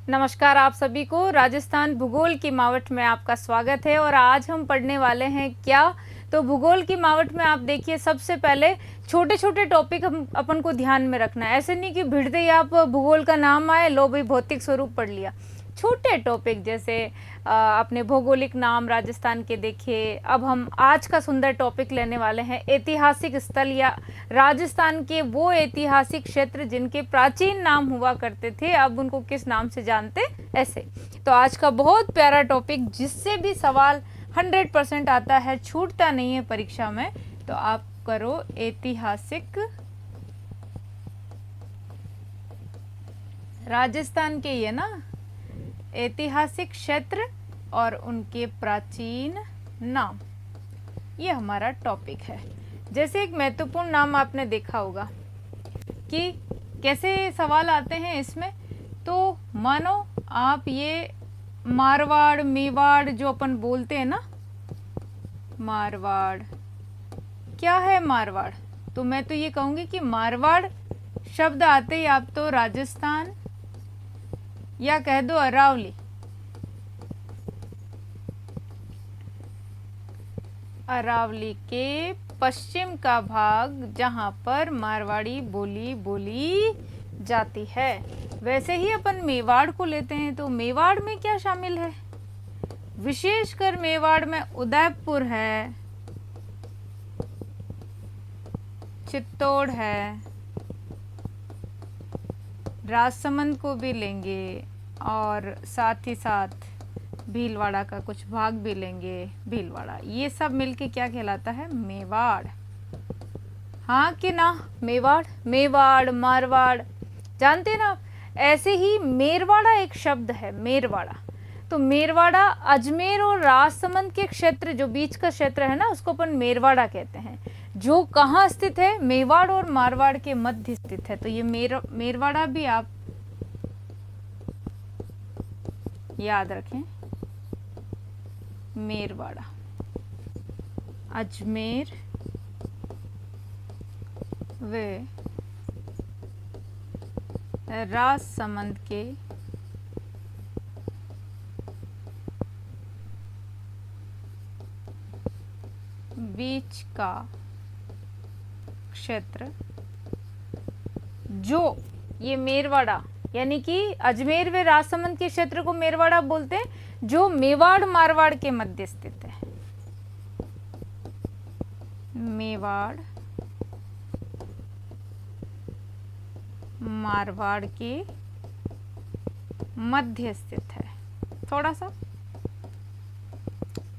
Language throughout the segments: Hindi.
नमस्कार आप सभी को। राजस्थान भूगोल की मावट में आपका स्वागत है और आज हम पढ़ने वाले हैं क्या। तो भूगोल की मावट में आप देखिए, सबसे पहले छोटे छोटे टॉपिक हम अपन को ध्यान में रखना है। ऐसे नहीं कि भिड़ते ही आप भूगोल का नाम आए लो भाई भौतिक स्वरूप पढ़ लिया। छोटे टॉपिक जैसे अपने भौगोलिक नाम राजस्थान के देखिए। अब हम आज का सुंदर टॉपिक लेने वाले हैं ऐतिहासिक स्थल या राजस्थान के वो ऐतिहासिक क्षेत्र जिनके प्राचीन नाम हुआ करते थे, अब उनको किस नाम से जानते ऐसे। तो आज का बहुत प्यारा टॉपिक, जिससे भी सवाल 100% आता है, छूटता नहीं है परीक्षा में। तो आप करो ऐतिहासिक राजस्थान के, ये ना ऐतिहासिक क्षेत्र और उनके प्राचीन नाम, ये हमारा टॉपिक है। जैसे एक महत्वपूर्ण नाम आपने देखा होगा कि कैसे सवाल आते हैं इसमें। तो मानो आप ये मारवाड़ मेवाड़ जो अपन बोलते हैं ना, मारवाड़ क्या है मारवाड़। तो मैं तो ये कहूँगी कि मारवाड़ शब्द आते ही आप तो राजस्थान या कह दो अरावली। अरावली के पश्चिम का भाग जहाँ पर मारवाड़ी बोली बोली जाती है। वैसे ही अपन मेवाड़ को लेते हैं, तो मेवाड़ में क्या शामिल है? विशेषकर मेवाड़ में उदयपुर है, चित्तौड़ है, राजसमंद को भी लेंगे और साथ ही साथ भीलवाड़ा का कुछ भाग भी लेंगे। भीलवाड़ा ये सब मिलके क्या कहलाता है? मेवाड़। हाँ कि ना? मेवाड़, मेवाड़, मारवाड़, जानते ना। ऐसे ही मेरवाड़ा एक शब्द है, मेरवाड़ा। तो मेरवाड़ा अजमेर और राजसमंद के क्षेत्र, जो बीच का क्षेत्र है ना, उसको अपन मेरवाड़ा कहते हैं। जो कहाँ स्थित है? मेवाड़ और मारवाड़ के मध्य स्थित है। तो ये मेरवाड़ा भी आप याद रखें। मेरवाड़ा अजमेर व राजसमंद के बीच का क्षेत्र, जो ये मेरवाड़ा यानी कि अजमेर व राजसमंद के क्षेत्र को मेरवाड़ा बोलते हैं, जो मेवाड़ मारवाड़ के मध्य स्थित है। मेवाड़ मारवाड़ के मध्य स्थित है। थोड़ा सा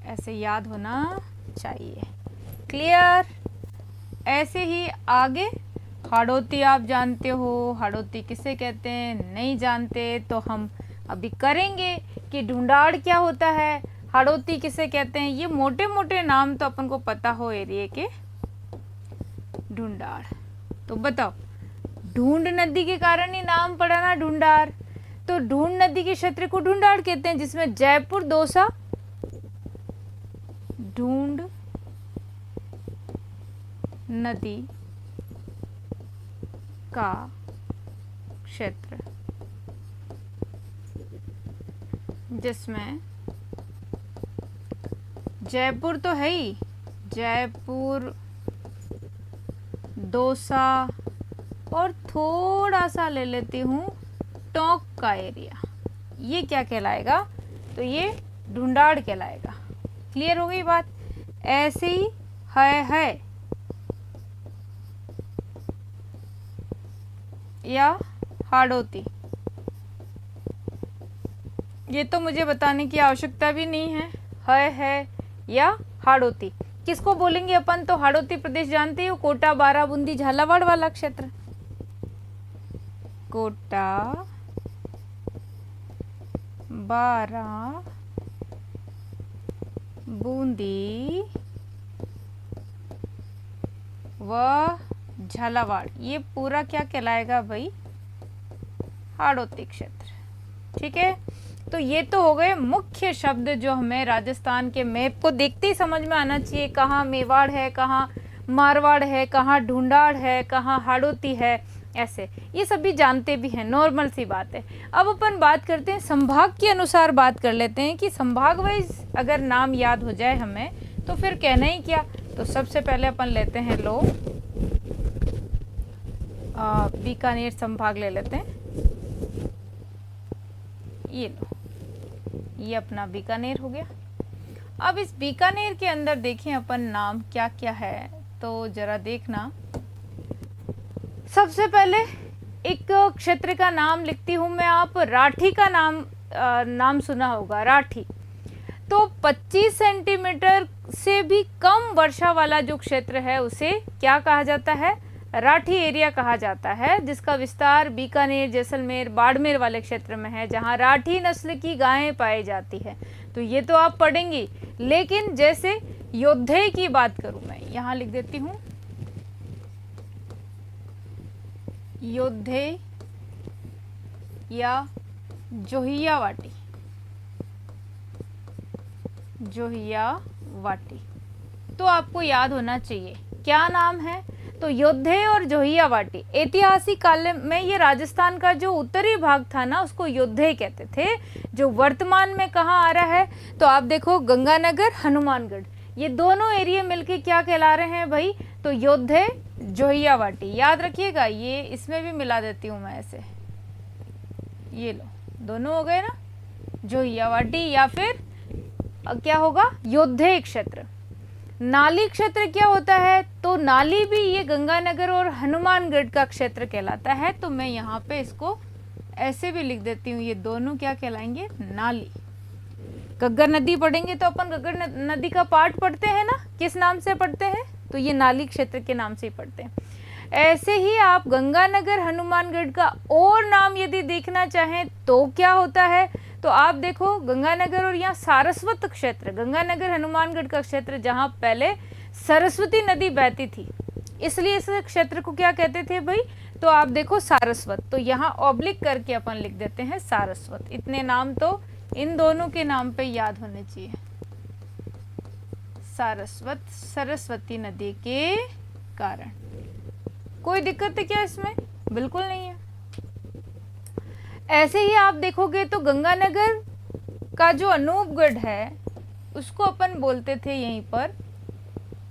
ऐसे याद होना चाहिए। क्लियर? ऐसे ही आगे हाड़ौती आप जानते हो। हाड़ौती किसे कहते हैं? नहीं जानते तो हम अभी करेंगे कि ढूंढाड़ क्या होता है, हाड़ौती किसे कहते हैं। ये मोटे मोटे नाम तो अपन को पता हो एरिया के। ढूंढाड़, तो बताओ, ढूंढ नदी के कारण ही नाम पड़ा ना ढूंढाड़। तो ढूंढ नदी के क्षेत्र को ढूंढाड़ कहते हैं, जिसमें जयपुर दौसा ढूंढ नदी का क्षेत्र, जिसमें जयपुर तो है ही, जयपुर, दौसा और थोड़ा सा ले लेती हूँ टोंक का एरिया, ये क्या कहलाएगा? तो ये ढूंढाड़ कहलाएगा। क्लियर हो गई बात? ऐसे ही है या हाड़ौती, ये तो मुझे बताने की आवश्यकता भी नहीं है या हाड़ौती किसको बोलेंगे अपन। तो हाड़ौती प्रदेश जानते हो, कोटा, बारा, बूंदी, झालावाड़ वाला क्षेत्र। कोटा, बारा, बूंदी व झालावाड़, ये पूरा क्या कहलाएगा भाई? हाड़ौती क्षेत्र। ठीक है, तो ये तो हो गए मुख्य शब्द जो हमें राजस्थान के मैप को देखते ही समझ में आना चाहिए। कहाँ मेवाड़ है, कहाँ मारवाड़ है, कहाँ ढूंढाड़ है, कहाँ हाड़ौती है। ऐसे, ये सभी जानते भी हैं, नॉर्मल सी बात है। अब अपन बात करते हैं संभाग के अनुसार, बात कर लेते हैं कि संभाग वाइज अगर नाम याद हो जाए हमें तो फिर कहना ही क्या। तो सबसे पहले अपन लेते हैं लो बीकानेर संभाग ले लेते हैं, ये लो, ये अपना बीकानेर हो गया। अब इस बीकानेर के अंदर देखें अपन नाम क्या क्या है, तो जरा देखना। सबसे पहले एक क्षेत्र का नाम लिखती हूँ मैं, आप राठी का नाम सुना होगा, राठी। तो 25 सेंटीमीटर से भी कम वर्षा वाला जो क्षेत्र है उसे क्या कहा जाता है, राठी एरिया कहा जाता है, जिसका विस्तार बीकानेर, जैसलमेर, बाड़मेर वाले क्षेत्र में है, जहाँ राठी नस्ल की गायें पाई जाती है। तो ये तो आप पढ़ेंगी, लेकिन जैसे योद्धे की बात करूं मैं, यहाँ लिख देती हूँ योद्धे या जोहियावाटी, जोहियावाटी, तो आपको याद होना चाहिए क्या नाम है। तो योद्धे और जोहियावाटी, ऐतिहासिक काल में ये राजस्थान का जो उत्तरी भाग था ना, उसको योद्धे कहते थे, जो वर्तमान में कहाँ आ रहा है। तो आप देखो गंगानगर, हनुमानगढ़, ये दोनों एरिया मिलके क्या कहला रहे हैं भाई, तो योद्धे, जोहियावाटी, याद रखिएगा। ये इसमें भी मिला देती हूँ मैं ऐसे, ये लो, दोनों हो गए ना, जोहियावाटी या फिर क्या होगा, योद्धे क्षेत्र। नाली क्षेत्र क्या होता है, तो नाली भी ये गंगानगर और हनुमानगढ़ का क्षेत्र कहलाता है। तो मैं यहाँ पे इसको ऐसे भी लिख देती हूँ, ये दोनों क्या कहलाएंगे, नाली। घग्गर नदी पढ़ेंगे तो अपन घग्गर नदी का पार्ट पढ़ते हैं ना, किस नाम से पढ़ते हैं, तो ये नाली क्षेत्र के नाम से ही पढ़ते हैं। ऐसे ही आप गंगानगर, हनुमानगढ़ का और नाम यदि देखना चाहें तो क्या होता है, तो आप देखो गंगानगर और यहाँ सारस्वत क्षेत्र, गंगानगर हनुमानगढ़ का क्षेत्र, जहाँ पहले सरस्वती नदी बहती थी, इसलिए इस क्षेत्र को क्या कहते थे भाई, तो आप देखो सारस्वत। तो यहाँ ऑब्लिक करके अपन लिख देते हैं सारस्वत। इतने नाम तो इन दोनों के नाम पे याद होने चाहिए, सारस्वत, सरस्वती नदी के कारण। कोई दिक्कत है क्या इसमें, बिल्कुल नहीं है। ऐसे ही आप देखोगे तो गंगानगर का जो अनूपगढ़ है उसको अपन बोलते थे यहीं पर,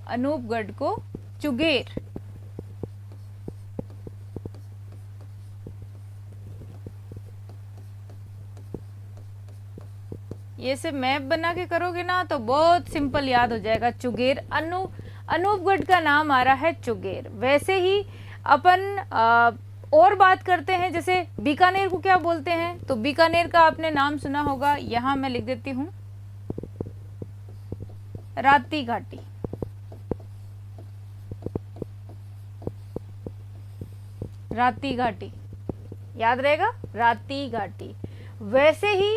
अनूपगढ़ को चुगेर। ये से मैप बना के करोगे ना तो बहुत सिंपल याद हो जाएगा, चुगेर। अनूपगढ़ का नाम आ रहा है चुगेर। वैसे ही अपन और बात करते हैं, जैसे बीकानेर को क्या बोलते हैं, तो बीकानेर का आपने नाम सुना होगा, यहां मैं लिख देती हूं राती घाटी। राती घाटी याद रहेगा, राती घाटी। वैसे ही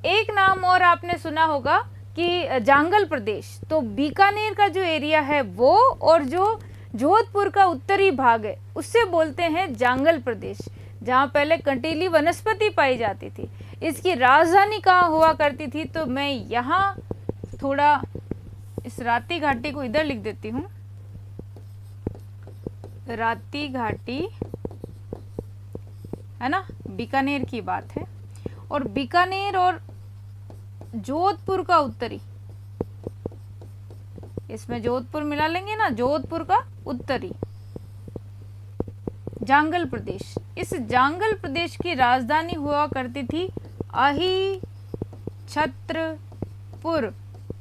एक नाम और आपने सुना होगा कि जांगल प्रदेश। तो बीकानेर का जो एरिया है वो, और जो जोधपुर का उत्तरी भाग है उससे बोलते हैं जांगल प्रदेश, जहाँ पहले कंटीली वनस्पति पाई जाती थी। इसकी राजधानी कहाँ हुआ करती थी, तो मैं यहाँ थोड़ा इस राती घाटी को इधर लिख देती हूँ, राती घाटी है ना, बीकानेर की बात है। और बीकानेर और जोधपुर का उत्तरी, इसमें जोधपुर मिला लेंगे ना, जोधपुर का उत्तरी जांगल प्रदेश। इस जांगल प्रदेश की राजधानी हुआ करती थी अही छत्रपुर,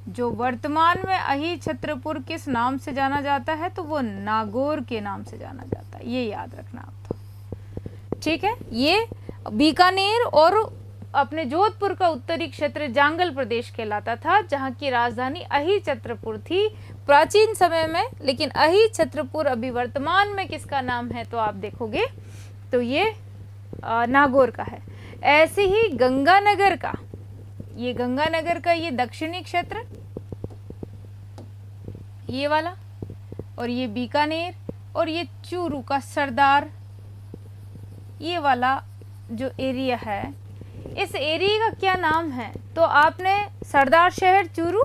जो वर्तमान में अही छत्रपुर किस नाम से जाना जाता है, तो वो नागौर के नाम से जाना जाता है। ये याद रखना आप तो, ठीक है। ये बीकानेर और अपने जोधपुर का उत्तरी क्षेत्र जांगल प्रदेश कहलाता था, जहाँ की राजधानी अही छत्रपुर थी प्राचीन समय में। लेकिन अही छत्रपुर अभी वर्तमान में किसका नाम है, तो आप देखोगे तो ये नागौर का है। ऐसे ही गंगानगर का, ये गंगानगर का ये दक्षिणी क्षेत्र, ये वाला, और ये बीकानेर, और ये चूरू का सरदार, ये वाला जो एरिया है, इस एरिया का क्या नाम है, तो आपने सरदार शहर चूरू,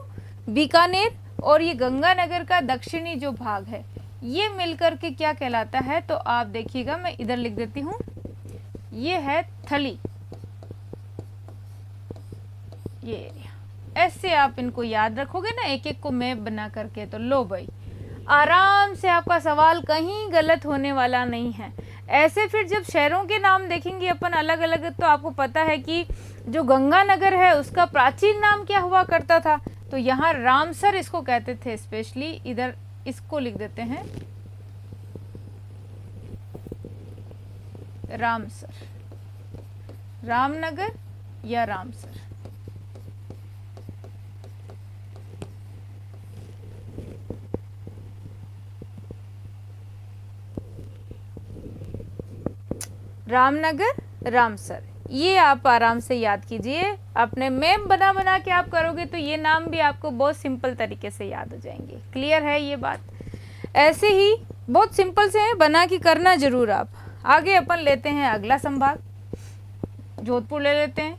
बीकानेर और ये गंगानगर का दक्षिणी जो भाग है, ये मिलकर के क्या कहलाता है, तो आप देखिएगा, मैं इधर लिख देती हूँ, ये है थली, ये एरिया। ऐसे आप इनको याद रखोगे ना, एक एक को मैप बना करके, तो लो भाई आराम से आपका सवाल कहीं गलत होने वाला नहीं है। ऐसे फिर जब शहरों के नाम देखेंगे अपन अलग अलग, तो आपको पता है कि जो गंगानगर है उसका प्राचीन नाम क्या हुआ करता था, तो यहाँ रामसर इसको कहते थे स्पेशली। इधर इसको लिख देते हैं रामसर, रामनगर या रामसर। रामनगर, रामसर, ये आप आराम से याद कीजिए। अपने मैप बना बना के आप करोगे तो ये नाम भी आपको बहुत सिंपल तरीके से याद हो जाएंगे। क्लियर है ये बात? ऐसे ही बहुत सिंपल से है, बना के करना जरूर आप। आगे अपन लेते हैं अगला संभाग, जोधपुर ले लेते हैं।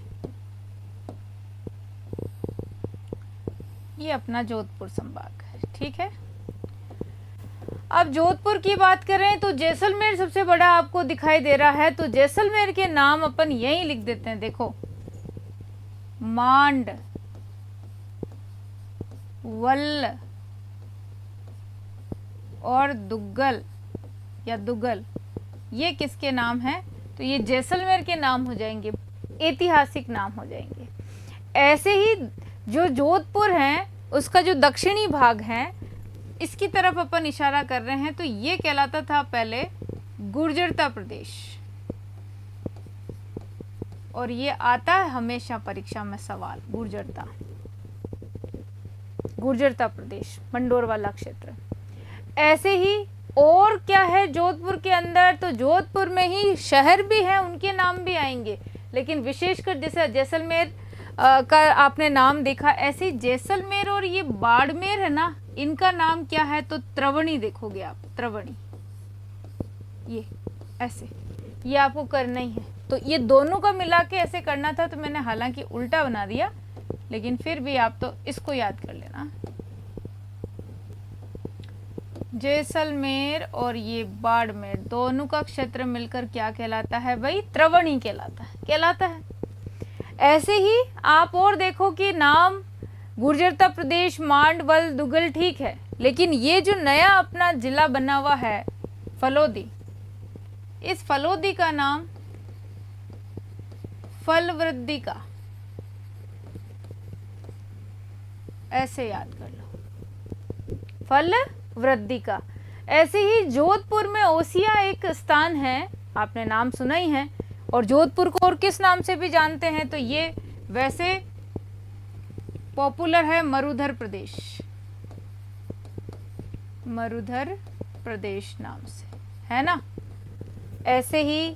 ये अपना जोधपुर संभाग है, ठीक है। अब जोधपुर की बात करें तो जैसलमेर सबसे बड़ा आपको दिखाई दे रहा है, तो जैसलमेर के नाम अपन यहीं लिख देते हैं। देखो, मांड, वल्ल और दुग्गल या दुगल, ये किसके नाम हैं? तो ये जैसलमेर के नाम हो जाएंगे, ऐतिहासिक नाम हो जाएंगे। ऐसे ही जो जोधपुर है उसका जो दक्षिणी भाग है, इसकी तरफ अपन इशारा कर रहे हैं, तो ये कहलाता था पहले गुर्जरता प्रदेश। और ये आता है हमेशा परीक्षा में सवाल, गुर्जरता, गुर्जरता प्रदेश, मंडोर वाला क्षेत्र। ऐसे ही और क्या है जोधपुर के अंदर, तो जोधपुर में ही शहर भी हैं, उनके नाम भी आएंगे, लेकिन विशेषकर जैसे जैसलमेर का आपने नाम देखा, ऐसे ही जैसलमेर और ये बाड़मेर है ना, इनका नाम क्या है, तो त्रवणी देखोगे आप, त्रवणी, ये ऐसे, ये आपको करना ही है। तो ये दोनों का मिला के ऐसे करना था, तो मैंने हालांकि उल्टा बना दिया, लेकिन फिर भी आप तो इसको याद कर लेना। जैसलमेर और ये बाड़मेर दोनों का क्षेत्र मिलकर क्या कहलाता है भाई? त्रवणी कहलाता है। ऐसे ही आप और देखो कि नाम गुर्जरता प्रदेश, मांड, वल, दुगल, ठीक है, लेकिन ये जो नया अपना जिला बना हुआ है फलोदी, इस फलोदी का नाम फलवृद्धि का, ऐसे याद कर लो, फलवृद्धि का। ऐसे ही जोधपुर में ओसिया एक स्थान है, आपने नाम सुना ही है, और जोधपुर को और किस नाम से भी जानते हैं, तो ये वैसे पॉपुलर है मरुधर प्रदेश, मरुधर प्रदेश नाम से, है ना। ऐसे ही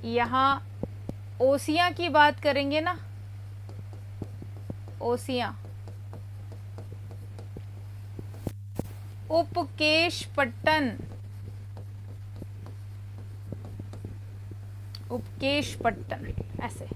यहाँ ओसिया की बात करेंगे ना, ओसिया, उपकेशपट्टन, उपकेशपट्टन, ऐसे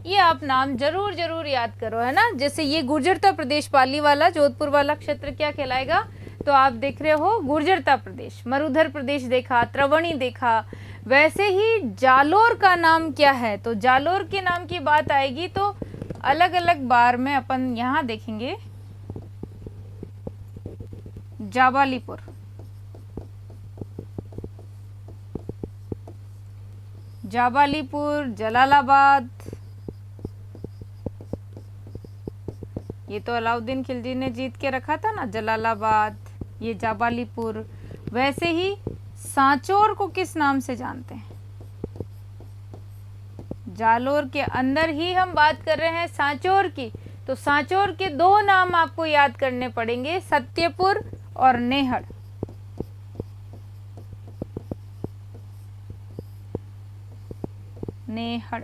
ये आप नाम जरूर जरूर याद करो, है ना। जैसे ये गुर्जरता प्रदेश, पाली वाला जोधपुर वाला क्षेत्र क्या कहलाएगा, तो आप देख रहे हो गुर्जरता प्रदेश, मरुधर प्रदेश देखा, त्रवणी देखा। वैसे ही जालोर का नाम क्या है, तो जालोर के नाम की बात आएगी तो अलग अलग बार में अपन यहाँ देखेंगे, जाबालीपुर, जाबालीपुर, जलालाबाद, ये तो अलाउद्दीन खिलजी ने जीत के रखा था ना, जलालाबाद, ये जाबालीपुर। वैसे ही सांचौर को किस नाम से जानते हैं? जालोर के अंदर ही हम बात कर रहे हैं सांचौर की, तो सांचौर के दो नाम आपको याद करने पड़ेंगे, सत्यपुर और नेहड़। नेहड़,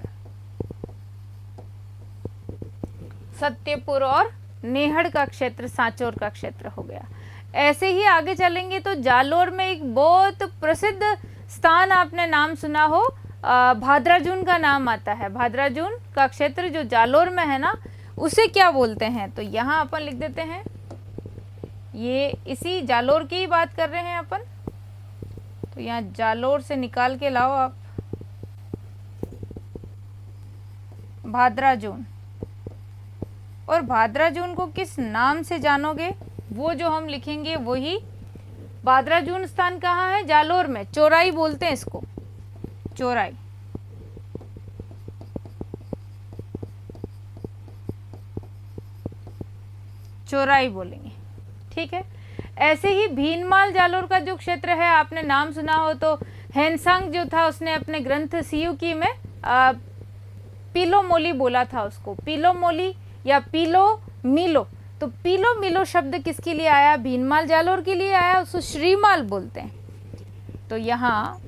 सत्यपुर और नेहड़ का क्षेत्र सांचौर का क्षेत्र हो गया। ऐसे ही आगे चलेंगे तो जालोर में एक बहुत प्रसिद्ध स्थान आपने नाम सुना हो, भाद्राजून का नाम आता है। भाद्राजून का क्षेत्र जो जालोर में है ना, उसे क्या बोलते हैं, तो यहाँ अपन लिख देते हैं, ये इसी जालोर की ही बात कर रहे हैं अपन, तो यहाँ जालोर से निकाल के लाओ आप भादरा जून। और भादरा जून को किस नाम से जानोगे, वो जो हम लिखेंगे वही। भादरा जून स्थान कहाँ है, जालोर में, चौराई बोलते हैं इसको, चौराई। चौराई बोलेंगे, ठीक है। ऐसे ही भीनमाल जालोर का जो क्षेत्र है, आपने नाम सुना हो तो हेनसांग जो था उसने अपने ग्रंथ सियुकी में पीलो मोली बोला था उसको, पीलो मोली या पीलो मिलो। तो पीलो मिलो शब्द किसके लिए आया, भीनमाल जालोर के लिए आया, उसको श्रीमाल बोलते हैं। तो यहाँ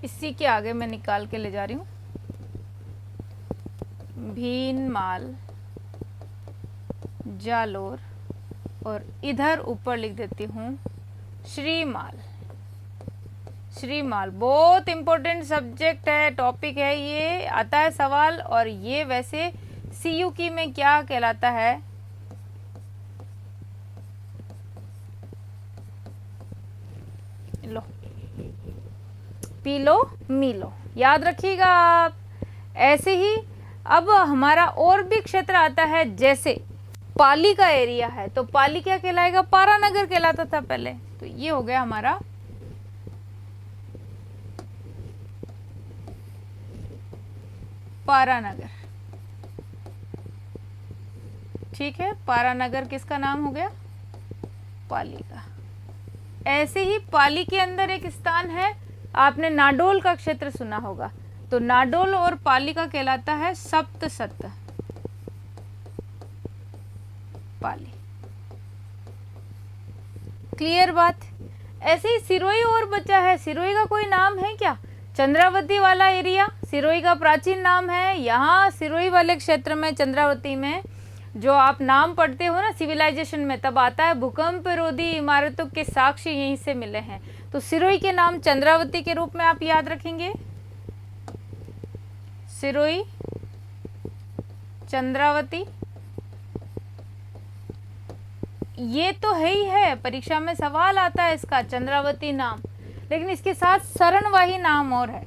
इसी के आगे मैं निकाल के ले जा रही हूँ, भीनमाल जालोर, और इधर ऊपर लिख देती हूँ श्रीमाल। श्रीमाल बहुत इंपॉर्टेंट सब्जेक्ट है, टॉपिक है, ये आता है सवाल। और ये वैसे सीयूकी में क्या कहलाता है, लो पीलो मीलो, याद रखिएगा आप। ऐसे ही अब हमारा और भी क्षेत्र आता है, जैसे पाली का एरिया है, तो पाली क्या कहलाएगा, पारानगर कहलाता था पहले। तो ये हो गया हमारा पारानगर, ठीक है। पारानगर किसका नाम हो गया, पाली का। ऐसे ही पाली के अंदर एक स्थान है, आपने नाडोल का क्षेत्र सुना होगा, तो नाडोल और पाली का कहलाता है सप्तसत पाली। क्लियर बात। ऐसे ही सिरोही और बचा है, सिरोही का कोई नाम है क्या, चंद्रावती वाला एरिया सिरोही का प्राचीन नाम है। यहाँ सिरोही वाले क्षेत्र में, चंद्रावती में, जो आप नाम पढ़ते हो ना सिविलाइजेशन में, तब आता है भूकंप रोधी इमारतों के साक्ष्य यहीं से मिले हैं। तो सिरोही के नाम चंद्रावती के रूप में आप याद रखेंगे, सिरोही, चंद्रावती। ये तो है ही है, परीक्षा में सवाल आता है इसका, चंद्रावती नाम। लेकिन इसके साथ शरणवाही नाम और है,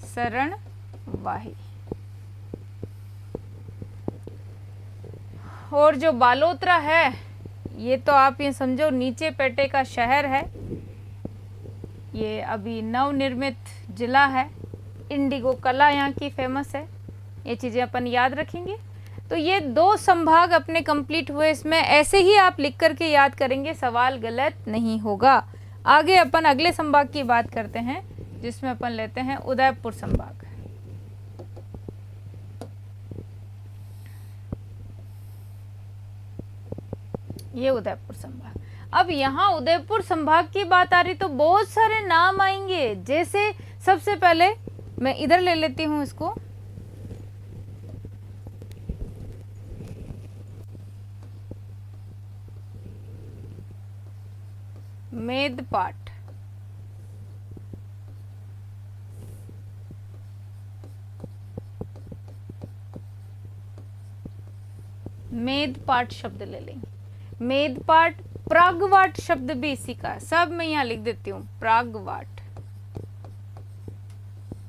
शरणवाही। और जो बालोतरा है, ये तो आप ये समझो नीचे पेटे का शहर है, ये अभी नवनिर्मित जिला है, इंडिगो कला यहाँ की फेमस है। ये चीज़ें अपन याद रखेंगे। तो ये 2 संभाग अपने कंप्लीट हुए, इसमें ऐसे ही आप लिख करके याद करेंगे, सवाल गलत नहीं होगा। आगे अपन अगले संभाग की बात करते हैं, जिसमें अपन लेते हैं उदयपुर संभाग। ये उदयपुर संभाग। अब यहाँ उदयपुर संभाग की बात आ रही तो बहुत सारे नाम आएंगे। जैसे सबसे पहले मैं इधर ले लेती हूँ इसको, मेदपाट। मेदपाट शब्द ले लेंगे, मेदपाट। प्रागवाट शब्द भी इसी का, सब मैं यहाँ लिख देती हूँ, प्रागवाट,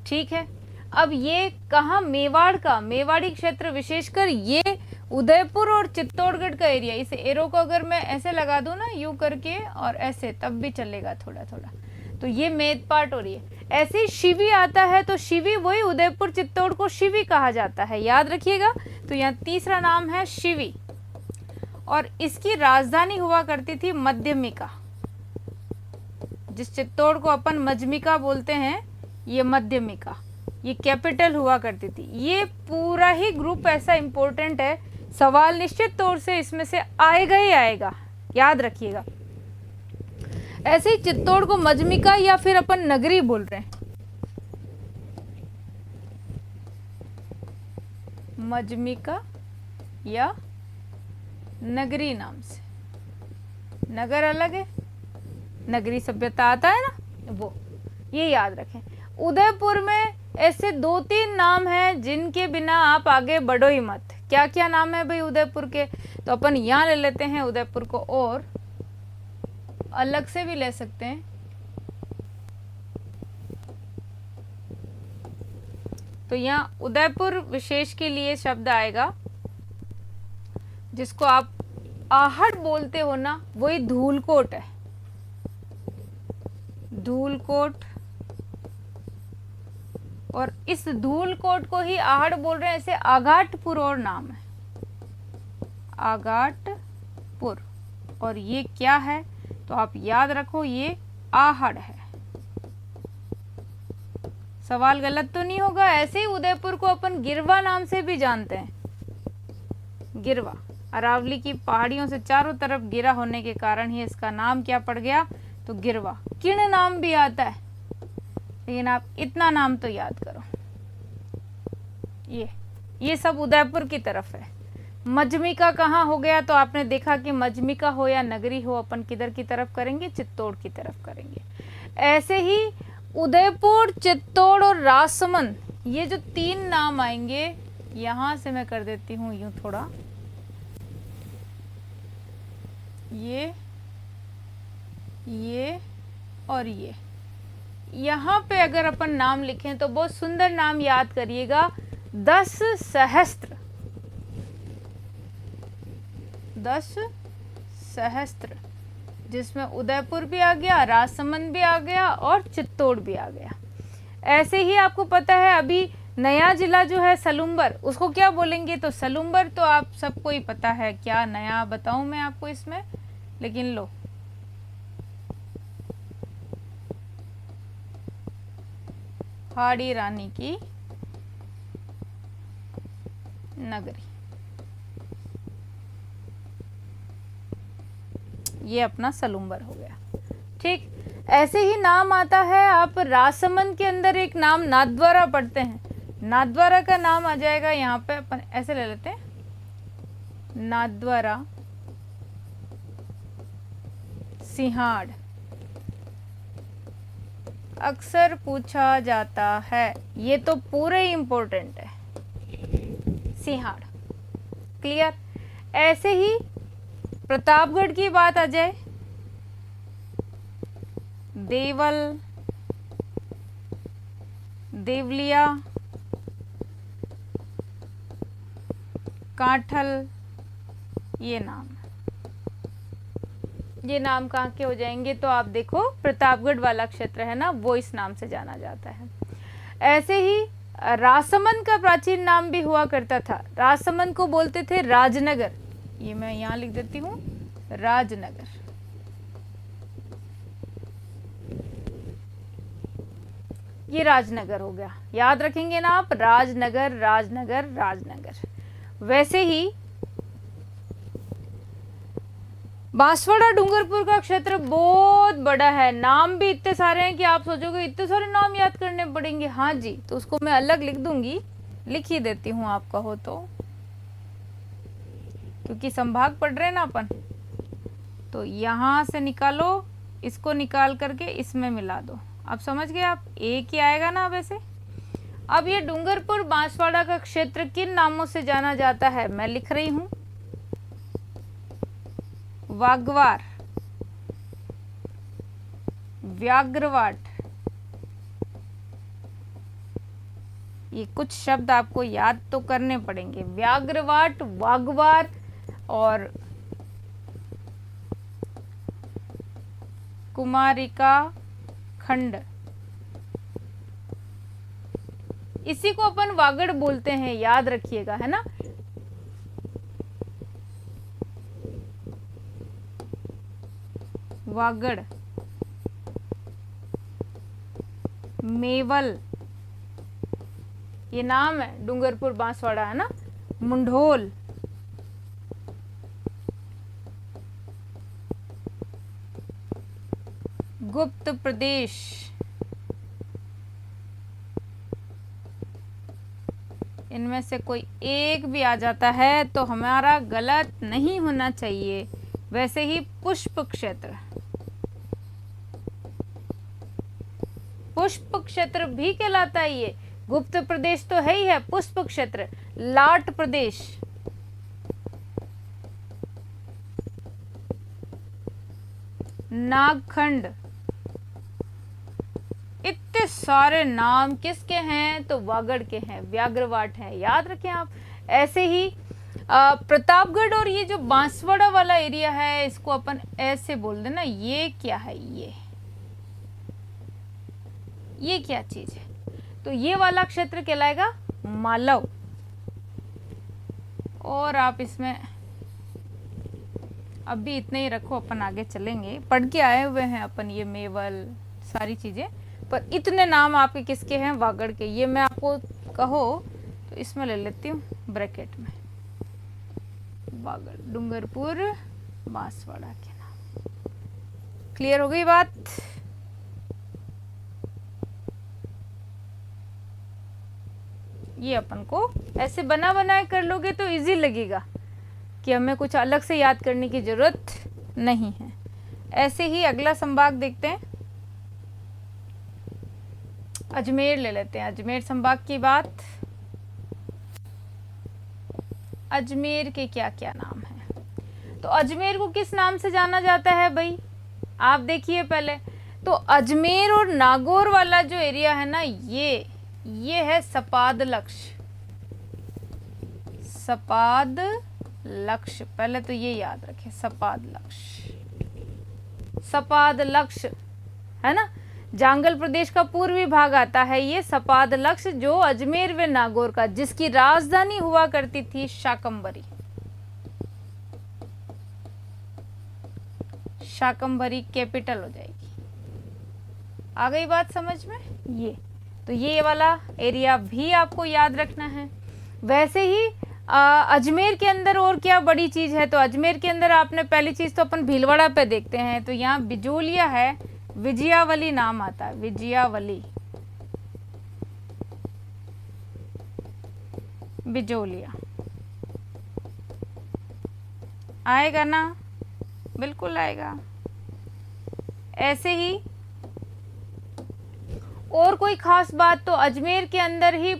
ठीक है। अब ये कहा, मेवाड़ का, मेवाड़ी क्षेत्र, विशेषकर ये उदयपुर और चित्तौड़गढ़ का एरिया। इस एरो को अगर मैं ऐसे लगा दूं ना, यूं करके और ऐसे, तब भी चलेगा थोड़ा थोड़ा। तो ये मेदपाट हो रही है। ऐसे ही शिवी आता है, तो शिवी वही उदयपुर चित्तौड़ को शिवी कहा जाता है, याद रखिएगा। तो यहाँ तीसरा नाम है शिवी। और इसकी राजधानी हुआ करती थी मध्यमिका। जिस चित्तौड़ को अपन मजमिका बोलते हैं, ये मध्यमिका, ये कैपिटल हुआ करती थी। ये पूरा ही ग्रुप ऐसा इंपॉर्टेंट है, सवाल निश्चित तौर से इसमें से आएगा ही आएगा, याद रखिएगा। ऐसे ही चित्तौड़ को मजमिका या फिर अपन नगरी बोल रहे हैं, मजमिका या नगरी नाम से। नगर अलग है, नगरी सभ्यता आता है ना, वो ये याद रखें। उदयपुर में ऐसे 2-3 नाम हैं जिनके बिना आप आगे बढ़ो ही मत। क्या क्या नाम है भाई उदयपुर के, तो अपन यहाँ ले लेते हैं उदयपुर को, और अलग से भी ले सकते हैं। तो यहाँ उदयपुर विशेष के लिए शब्द आएगा जिसको आप आहट बोलते हो ना, वही धूलकोट है। धूलकोट, और इस धूलकोट को ही आहट बोल रहे हैं। ऐसे आगाटपुर और नाम है, आगाटपुर, और ये क्या है तो आप याद रखो, ये आहड़ है। सवाल गलत तो नहीं होगा। ऐसे ही उदयपुर को अपन गिरवा नाम से भी जानते हैं। गिरवा अरावली की पहाड़ियों से चारों तरफ घिरा होने के कारण ही इसका नाम क्या पड़ गया, तो गिरवा। किण नाम भी आता है, लेकिन आप इतना नाम तो याद करो। ये सब उदयपुर की तरफ है। मजमिका कहाँ हो गया, तो आपने देखा कि मजमिका हो या नगरी हो, अपन किधर की तरफ करेंगे, चित्तौड़ की तरफ करेंगे। ऐसे ही उदयपुर, चित्तौड़ और राजसमंद, ये जो 3 नाम आएंगे, यहां से मैं कर देती हूं यूं थोड़ा, ये और ये। यहाँ पे अगर अपन नाम लिखें तो बहुत सुंदर नाम याद करिएगा, 10 सहस्त्र। 10 सहस्त्र, जिसमें उदयपुर भी आ गया, राजसमंद भी आ गया और चित्तौड़ भी आ गया। ऐसे ही आपको पता है अभी नया जिला जो है सलूम्बर, उसको क्या बोलेंगे, तो सलूम्बर तो आप सबको ही पता है। क्या नया बताऊं मैं आपको इसमें, लेकिन लो, हाड़ी रानी की नगरी, ये अपना सलूम्बर हो गया। ठीक, ऐसे ही नाम आता है, आप राजसमंद के अंदर एक नाम नाथद्वारा पढ़ते हैं, नाथद्वारा का नाम आ जाएगा यहाँ पे, अपन ऐसे ले लेते हैं, नाथद्वारा, सिंहाड़। अक्सर पूछा जाता है, ये तो पूरे इंपॉर्टेंट है, सिंहाड़। क्लियर। ऐसे ही प्रतापगढ़ की बात आ जाए, देवल, देवलिया, कांठल, ये नाम कहाँ के हो जाएंगे, तो आप देखो प्रतापगढ़ वाला क्षेत्र है ना, वो इस नाम से जाना जाता है। ऐसे ही राजसमंद का प्राचीन नाम भी हुआ करता था, राजसमंद को बोलते थे राजनगर। ये मैं यहाँ लिख देती हूँ, राजनगर। ये राजनगर हो गया, याद रखेंगे ना आप, राजनगर, राजनगर, राजनगर। वैसे ही बांसवाड़ा डूंगरपुर का क्षेत्र बहुत बड़ा है, नाम भी इतने सारे हैं कि आप सोचोगे इतने सारे नाम याद करने पड़ेंगे। हाँ जी, तो उसको मैं अलग लिख दूंगी, लिख ही देती हूँ आप कहो तो, क्योंकि संभाग पढ़ रहे हैं ना अपन। तो यहाँ से निकालो, इसको निकाल करके इसमें मिला दो, अब समझ गए आप, एक ही आएगा ना वैसे। अब ये डूंगरपुर बांसवाड़ा का क्षेत्र किन नामों से जाना जाता है, मैं लिख रही हूँ, वागवार, व्याघ्रवाट। ये कुछ शब्द आपको याद तो करने पड़ेंगे, व्याघ्रवाट, वागवार और कुमारिका खंड। इसी को अपन वागड़ बोलते हैं, याद रखिएगा, है ना। वागड़, मेवल, ये नाम है डूंगरपुर बांसवाड़ा, है ना। मुंढोल, गुप्त प्रदेश, इनमें से कोई एक भी आ जाता है तो हमारा गलत नहीं होना चाहिए। वैसे ही पुष्प क्षेत्र, पुष्प क्षेत्र भी कहलाता है ये, गुप्त प्रदेश तो है ही है। पुष्प क्षेत्र, लाट प्रदेश, नागखंड। इतने सारे नाम किसके हैं? तो वागड़ के हैं, व्याघ्रवाट है, याद रखें आप। ऐसे ही प्रतापगढ़ और ये जो बांसवाड़ा वाला एरिया है, इसको अपन ऐसे बोल देना, ये क्या है? ये क्या चीज है? तो ये वाला क्षेत्र कहलाएगा मालव। और आप इसमें अभी इतने ही रखो, अपन आगे चलेंगे। पढ़ के आए हुए हैं अपन ये मेवल सारी चीजें, पर इतने नाम आपके किसके हैं? वागड़ के। ये मैं आपको कहो तो इसमें ले लेती हूँ ब्रैकेट में, वागड़, डूंगरपुर, बांसवाड़ा के नाम। क्लियर हो गई बात? ये अपन को ऐसे बना बनाए कर लोगे तो इजी लगेगा कि हमें कुछ अलग से याद करने की जरूरत नहीं है। ऐसे ही अगला संभाग देखते हैं, अजमेर ले लेते हैं। अजमेर संभाग की बात, अजमेर के क्या क्या नाम है? तो अजमेर को किस नाम से जाना जाता है भाई? आप देखिए पहले तो अजमेर और नागौर वाला जो एरिया है ना, ये है सपाद लक्ष्य। सपाद लक्ष्य, पहले तो ये याद रखें, सपाद लक्ष्य। सपाद लक्ष्य है ना, जांगल प्रदेश का पूर्वी भाग आता है ये सपाद लक्ष्य, जो अजमेर व नागौर का, जिसकी राजधानी हुआ करती थी शाकंभरी। शाकंभरी कैपिटल हो जाएगी। आ गई बात समझ में? तो ये वाला एरिया भी आपको याद रखना है। वैसे ही अजमेर के अंदर और क्या बड़ी चीज है? तो अजमेर के अंदर आपने पहली चीज तो अपन भीलवाड़ा पे देखते हैं, तो यहाँ बिजोलिया है, विजयावली नाम आता है, विजयावली, बिजोलिया। आएगा ना? बिल्कुल आएगा। ऐसे ही और कोई खास बात, तो अजमेर के अंदर ही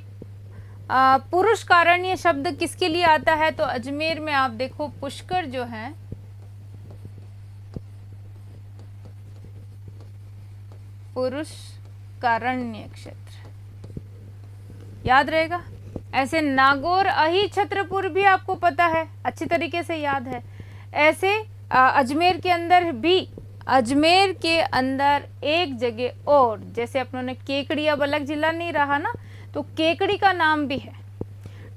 पुरुष कारण्य शब्द किसके लिए आता है? तो अजमेर में आप देखो पुष्कर जो है, पुरुष कारण्य क्षेत्र, याद रहेगा। ऐसे नागौर, अही, छत्रपुर भी आपको पता है, अच्छी तरीके से याद है। ऐसे अजमेर के अंदर भी, अजमेर के अंदर एक जगह और, जैसे अपनों ने केकड़ी, अब अलग जिला नहीं रहा ना, तो केकड़ी का नाम भी है।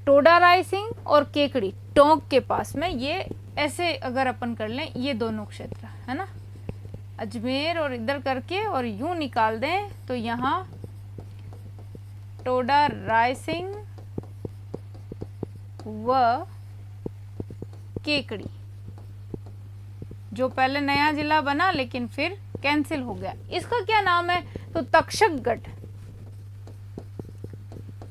टोडा रायसिंह और केकड़ी टोंक के पास में, ये ऐसे अगर अपन कर लें, ये दोनों क्षेत्र है ना, अजमेर और इधर करके और यूं निकाल दें तो यहाँ टोडा रायसिंह व केकड़ी, जो पहले नया जिला बना लेकिन फिर कैंसिल हो गया। इसका क्या नाम है? तो तक्षकगढ़,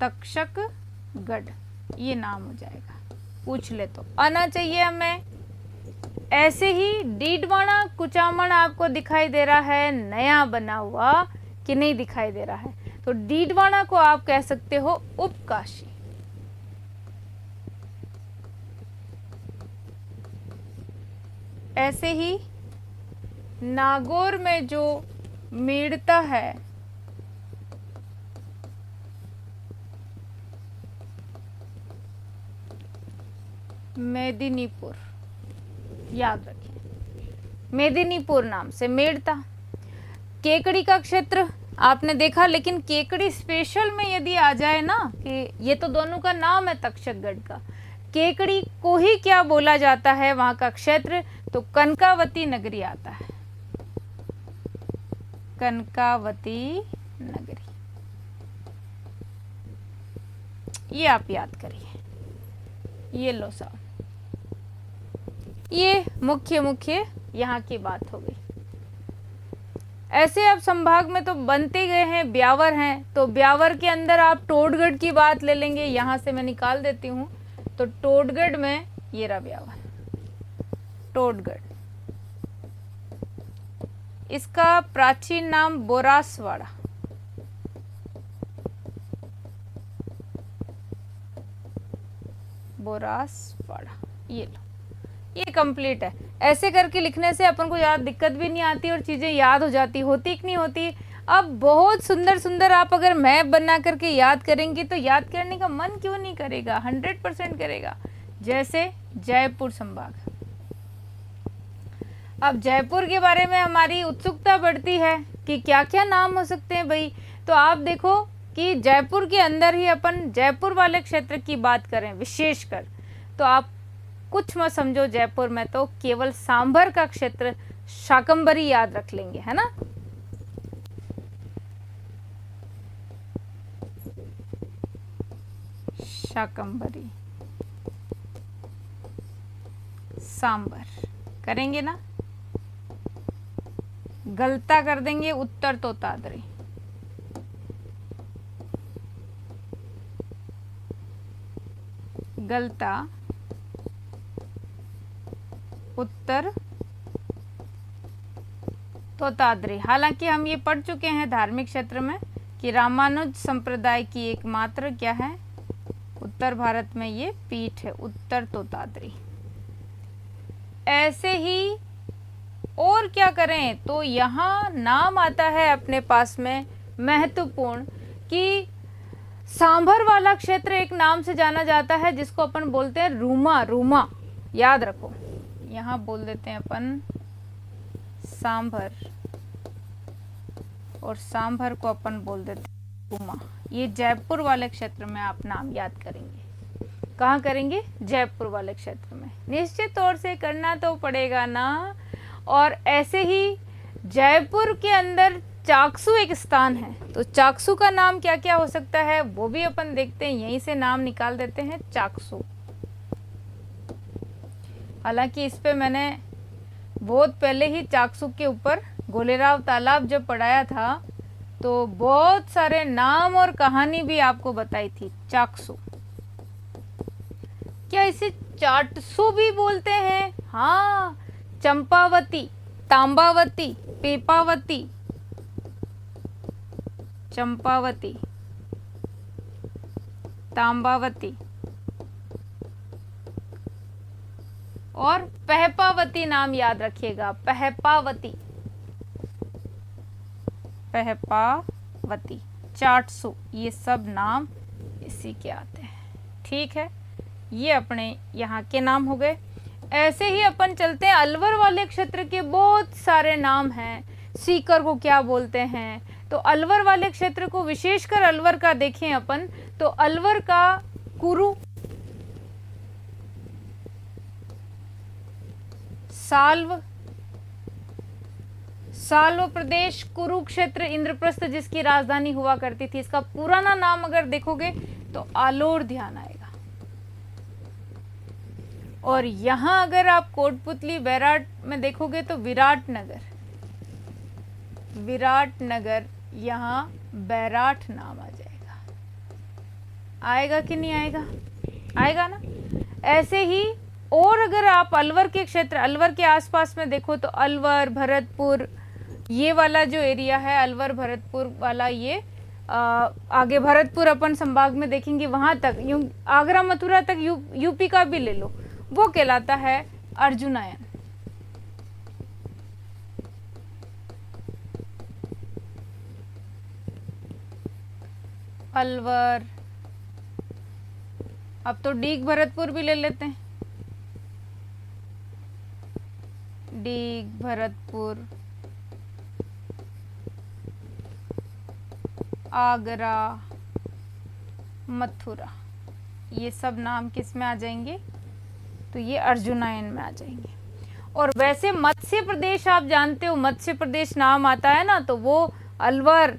तक्षकगढ़ ये नाम हो जाएगा। पूछ ले तो आना चाहिए हमें। ऐसे ही डीडवाना, कुचामन आपको दिखाई दे रहा है नया बना हुआ कि नहीं दिखाई दे रहा है? तो डीडवाना को आप कह सकते हो उपकाशी। ऐसे ही नागौर में जो मेड़ता है, मेदिनीपुर, याद रखिए, मेदिनीपुर नाम से मेड़ता। केकड़ी का क्षेत्र आपने देखा, लेकिन केकड़ी स्पेशल में यदि आ जाए ना, कि ये तो दोनों का नाम है तक्षकगढ़ का, केकड़ी को ही क्या बोला जाता है वहां का क्षेत्र? तो कनकावती नगरी आता है, कनकावती नगरी, ये आप याद करिए। ये लो साहब, ये मुख्य यहाँ की बात हो गई। ऐसे अब संभाग में तो बनते गए हैं, ब्यावर हैं, तो ब्यावर के अंदर आप टोडगढ़ की बात ले लेंगे, यहां से मैं निकाल देती हूँ। तो टोडगढ़ में ये रहा ब्यावर, टोडगढ़, इसका प्राचीन नाम बोरासवाड़ा, बोरासवाड़ा, ये लो, ये कंप्लीट है। ऐसे करके लिखने से अपन को ज़्यादा दिक्कत भी नहीं आती और चीज़ें याद हो जाती, होती कि नहीं होती। अब बहुत सुंदर सुंदर आप अगर मैप बना करके याद करेंगे तो याद करने का मन क्यों नहीं करेगा, 100% करेगा। जैसे जयपुर संभाग, अब जयपुर के बारे में हमारी उत्सुकता बढ़ती है कि क्या क्या नाम हो सकते हैं भाई। तो आप देखो कि जयपुर के अंदर ही अपन जयपुर वाले क्षेत्र की बात करें विशेषकर, तो आप कुछ मत समझो जयपुर में, तो केवल सांभर का क्षेत्र शाकंभरी याद रख लेंगे, है ना। शाकंभरी, सांभर करेंगे ना। गलता कर देंगे उत्तर तोतादरी, गलता उत्तर तोतादरी। हालांकि हम ये पढ़ चुके हैं धार्मिक क्षेत्र में कि रामानुज संप्रदाय की एकमात्र क्या है, उत्तर भारत में ये पीठ है, उत्तर तोतादरी। ऐसे ही और क्या करें, तो यहाँ नाम आता है अपने पास में महत्वपूर्ण कि सांभर वाला क्षेत्र एक नाम से जाना जाता है जिसको अपन बोलते हैं रूमा। रूमा याद रखो, यहाँ बोल देते हैं अपन सांभर, और सांभर को अपन बोल देते हैं रूमा। ये जयपुर वाले क्षेत्र में आप नाम याद करेंगे। कहाँ करेंगे, जयपुर वाले क्षेत्र में। निश्चित तौर से करना तो पड़ेगा ना। और ऐसे ही जयपुर के अंदर चाकसू एक स्थान है, तो चाकसू का नाम क्या क्या हो सकता है वो भी अपन देखते हैं। यहीं से नाम निकाल देते हैं चाकसू। हालांकि इस पे मैंने बहुत पहले ही चाकसू के ऊपर गोलेराव तालाब जब पढ़ाया था तो बहुत सारे नाम और कहानी भी आपको बताई थी। चाकसू, क्या इसे चाटसू भी बोलते हैं? हाँ, चंपावती, तांबावती, पेपावती, चंपावती, तांबावती और पहपावती नाम याद रखिएगा। पहपावती, पहपावती, चाटसू, ये सब नाम इसी के आते हैं। ठीक है, ये अपने यहाँ के नाम हो गए। ऐसे ही अपन चलते हैं, अलवर वाले क्षेत्र के बहुत सारे नाम हैं। सीकर को क्या बोलते हैं, तो अलवर वाले क्षेत्र को विशेषकर अलवर का देखें अपन, तो अलवर का कुरु, साल्व, साल्व प्रदेश, कुरुक्षेत्र, इंद्रप्रस्थ जिसकी राजधानी हुआ करती थी। इसका पुराना नाम अगर देखोगे तो आलोर ध्यान आएगा। और यहाँ अगर आप कोटपुतली बैराट में देखोगे तो विराट नगर, विराट नगर, यहाँ बैराट नाम आ जाएगा। आएगा कि नहीं आएगा? आएगा ना। ऐसे ही और अगर आप अलवर के क्षेत्र, अलवर के आसपास में देखो तो अलवर, भरतपुर, ये वाला जो एरिया है अलवर भरतपुर वाला, ये आगे भरतपुर अपन संभाग में देखेंगे, वहां तक यूं आगरा मथुरा तक यूपी का भी ले लो, वो कहलाता है अर्जुनायन। अलवर, अब तो डीग भरतपुर भी ले लेते हैं। डीग भरतपुर, आगरा, मथुरा, ये सब नाम किस में आ जाएंगे, तो ये अर्जुनायन में आ जाएंगे। और वैसे मत्स्य प्रदेश आप जानते हो, मत्स्य प्रदेश नाम आता है ना, तो वो अलवर,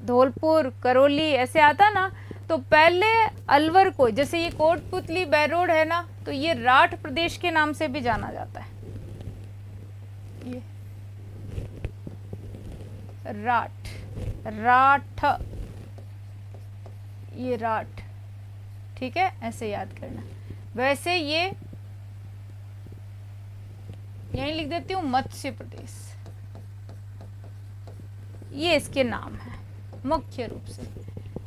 धौलपुर, करौली ऐसे आता ना। तो पहले अलवर को, जैसे ये कोटपुतली बैरोड है ना, तो ये राठ प्रदेश के नाम से भी जाना जाता है। ये राठ, राठ, ये राठ, ठीक है, ऐसे याद करना। वैसे ये यहीं लिख देती हूँ मत्स्य प्रदेश, ये इसके नाम है मुख्य रूप से।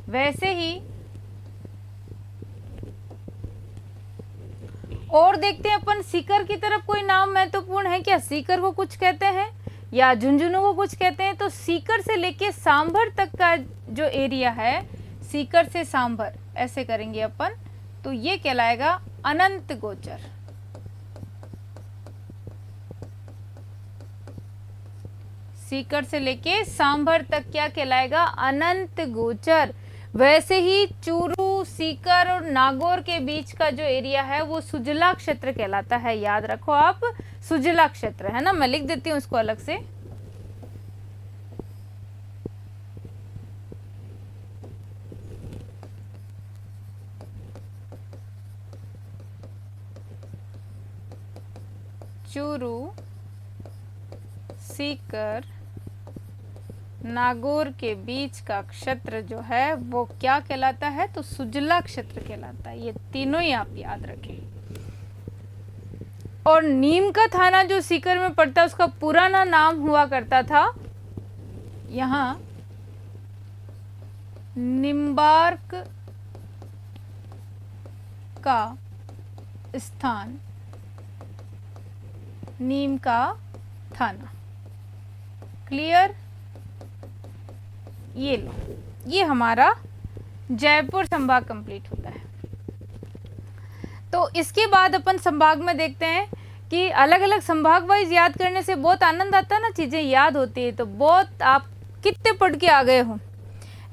वैसे ही और देखते हैं अपन सीकर की तरफ कोई नाम महत्वपूर्ण है क्या? सीकर को कुछ कहते हैं या झुंझुनू को कुछ कहते हैं? तो सीकर से लेके सांभर तक का जो एरिया है, सीकर से सांभर ऐसे करेंगे अपन, तो ये कहलाएगा अनंत गोचर। सीकर से लेके सांभर तक क्या कहलाएगा? अनंत गोचर। वैसे ही चूरू, सीकर और नागौर के बीच का जो एरिया है वो सुजला क्षेत्र कहलाता है। याद रखो आप, सुजला क्षेत्र है ना, मैं लिख देती हूँ उसको अलग से। चूरू, सीकर, नागौर के बीच का क्षेत्र जो है वो क्या कहलाता है? तो सुजला क्षेत्र कहलाता है। ये तीनों ही आप याद रखें। और नीम का थाना जो सीकर में पड़ता है उसका पुराना नाम हुआ करता था यहाँ निम्बार्क का स्थान, नीम का थाना। क्लियर? ये लो, ये हमारा जयपुर संभाग कंप्लीट होता है। तो इसके बाद अपन संभाग में देखते हैं कि अलग अलग संभाग वाइज याद करने से बहुत आनंद आता है ना, चीजें याद होती है। तो बहुत आप कितने पढ़ के आ गए हो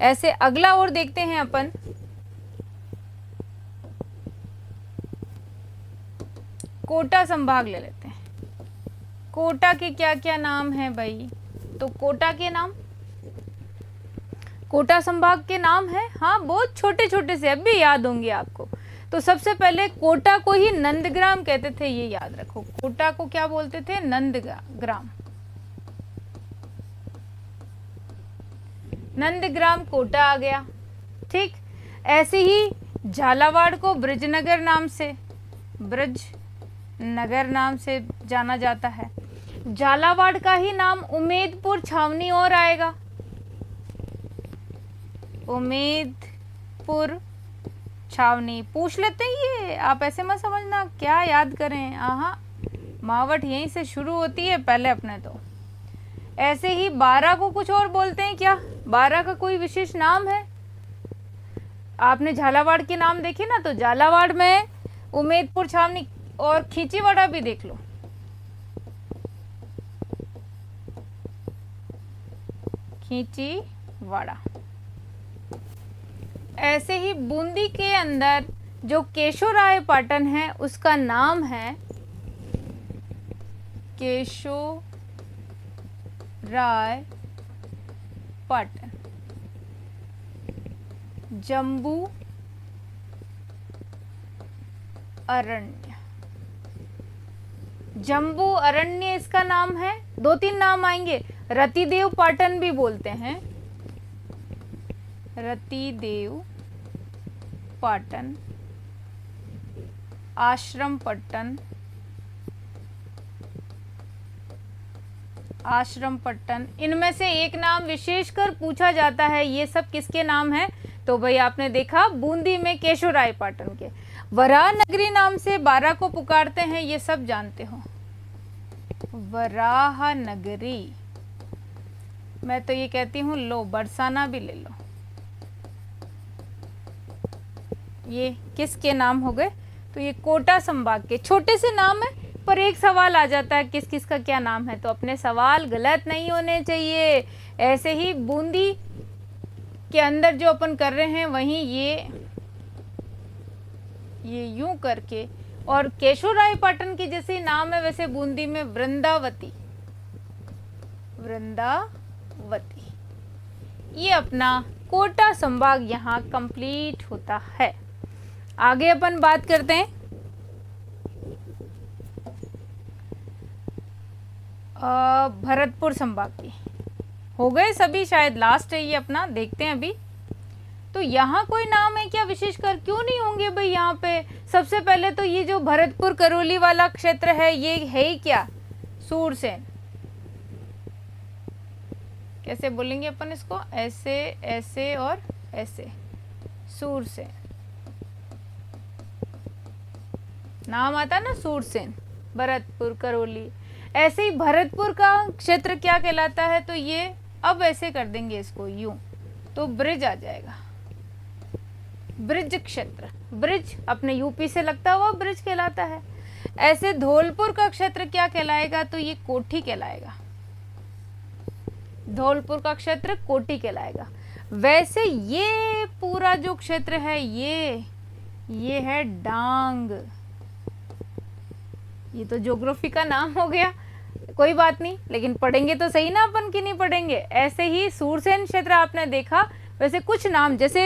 ऐसे। अगला और देखते हैं अपन, कोटा संभाग ले लेते हैं। कोटा के क्या क्या नाम है भाई? तो कोटा के नाम, कोटा संभाग के नाम है, हाँ बहुत छोटे छोटे से, अब भी याद होंगे आपको। तो सबसे पहले कोटा को ही नंदग्राम कहते थे, ये याद रखो। कोटा को क्या बोलते थे? नंदग्राम। नंदग्राम कोटा आ गया, ठीक। ऐसे ही झालावाड़ को ब्रजनगर नाम से, ब्रजनगर नाम से जाना जाता है। झालावाड़ का ही नाम उमेदपुर छावनी और आएगा, उमेदपुर छावनी। पूछ लेते हैं ये, आप ऐसे मत समझना क्या याद करें, आहा मावट यहीं से शुरू होती है पहले अपने। तो ऐसे ही बारा को कुछ और बोलते हैं क्या? बारा का कोई विशेष नाम है? आपने झालावाड़ के नाम देखे ना, तो झालावाड़ में उमेदपुर छावनी और खींचीवाड़ा भी देख लो। खींचीवाड़ा। ऐसे ही बूंदी के अंदर जो केशोराय पाटन है उसका नाम है केशोराय पाटन। जम्बू अरण्य, जम्बू अरण्य इसका नाम है। दो तीन नाम आएंगे, रतिदेव पाटन भी बोलते हैं, रतिदेव पाटन, आश्रम पट्टन, आश्रम पट्टन। इनमें से एक नाम विशेषकर पूछा जाता है, ये सब किसके नाम है? तो भाई आपने देखा बूंदी में केशोराय पाटन के। वराह नगरी नाम से बारा को पुकारते हैं, ये सब जानते हो। वराह नगरी, मैं तो ये कहती हूँ लो बरसाना भी ले लो। ये किसके नाम हो गए? तो ये कोटा संभाग के छोटे से नाम है, पर एक सवाल आ जाता है किस किस का क्या नाम है, तो अपने सवाल गलत नहीं होने चाहिए। ऐसे ही बूंदी के अंदर जो अपन कर रहे हैं वहीं ये यूं करके, और केशोराय पाटन की जैसे नाम है वैसे बूंदी में वृंदावती, वृंदावती। ये अपना कोटा संभाग यहाँ कंप्लीट होता है। आगे अपन बात करते हैं भरतपुर संभाग की। हो गए सभी, शायद लास्ट है ये अपना, देखते हैं अभी। तो यहाँ कोई नाम है क्या विशेषकर? क्यों नहीं होंगे भाई यहाँ पे। सबसे पहले तो ये जो भरतपुर करौली वाला क्षेत्र है ये है ही क्या? सूरसेन। कैसे बोलेंगे अपन इसको? ऐसे, ऐसे और ऐसे, सूरसेन। नाम आता ना सूरसेन, भरतपुर, करौली। ऐसे ही भरतपुर का क्षेत्र क्या कहलाता है, तो ये अब ऐसे कर देंगे इसको यूं, तो ब्रिज आ जाएगा, ब्रिज क्षेत्र। ब्रिज अपने यूपी से लगता हुआ ब्रिज कहलाता है। ऐसे धौलपुर का क्षेत्र क्या कहलाएगा, तो ये कोठी कहलाएगा, धौलपुर का क्षेत्र कोठी कहलाएगा। वैसे ये पूरा जो क्षेत्र है ये है डांग। ये तो ज्योग्राफी का नाम हो गया, कोई बात नहीं, लेकिन पढ़ेंगे तो सही ना अपन, की नहीं पढ़ेंगे। ऐसे ही सूरसेन क्षेत्र आपने देखा, वैसे कुछ नाम जैसे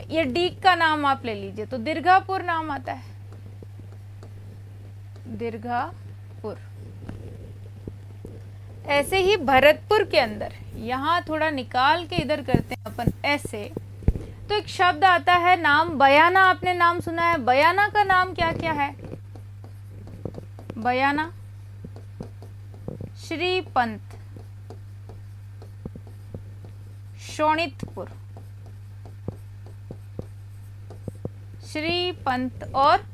ये डीग का नाम आप ले लीजिए तो दीर्घापुर नाम आता है, दीर्घापुर। ऐसे ही भरतपुर के अंदर यहाँ थोड़ा निकाल के इधर करते हैं अपन ऐसे, तो एक शब्द आता है नाम बयाना। आपने नाम सुना है, बयाना का नाम क्या क्या है, बयाना, श्रीपंत, शोणितपुर, श्रीपंत और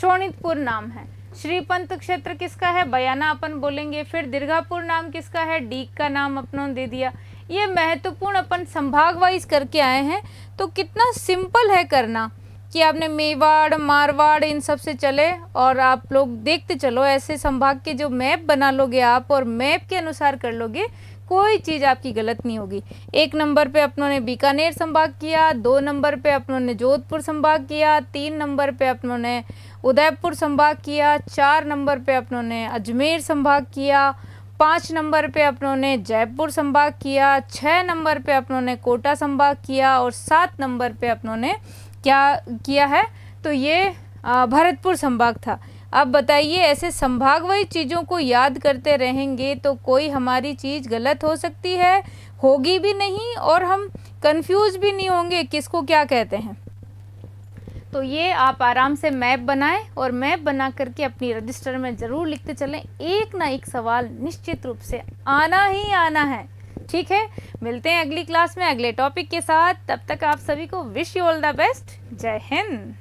शोणितपुर नाम है। श्रीपंत क्षेत्र किसका है, बयाना अपन बोलेंगे। फिर दीर्घापुर नाम किसका है, डीग का नाम अपनों ने दे दिया। ये महत्वपूर्ण अपन संभाग वाइज करके आए हैं, तो कितना सिंपल है करना कि आपने मेवाड़, मारवाड़ इन सब से चले और आप लोग देखते चलो, ऐसे संभाग के जो मैप बना लोगे आप और मैप के अनुसार कर लोगे, कोई चीज़ आपकी गलत नहीं होगी। 1 नंबर पे अपनों ने बीकानेर संभाग किया, 2 नंबर पे अपनों ने जोधपुर संभाग किया, 3 नंबर पे अपनों ने उदयपुर संभाग किया, 4 नंबर पे अपनों ने अजमेर संभाग किया, 5 नंबर पे अपनों ने जयपुर संभाग किया, 6 नंबर पे अपनों ने कोटा संभाग किया और 7 नंबर पे अपनों ने क्या किया है, तो ये भरतपुर संभाग था। अब बताइए, ऐसे संभागवाई चीज़ों को याद करते रहेंगे तो कोई हमारी चीज़ गलत हो सकती है, होगी भी नहीं, और हम कंफ्यूज भी नहीं होंगे किसको क्या कहते हैं। तो ये आप आराम से मैप बनाएं और मैप बना करके अपनी रजिस्टर में ज़रूर लिखते चलें। एक ना एक सवाल निश्चित रूप से आना ही आना है, ठीक है। मिलते हैं अगली क्लास में अगले टॉपिक के साथ, तब तक आप सभी को wish you all the best. जय हिंद।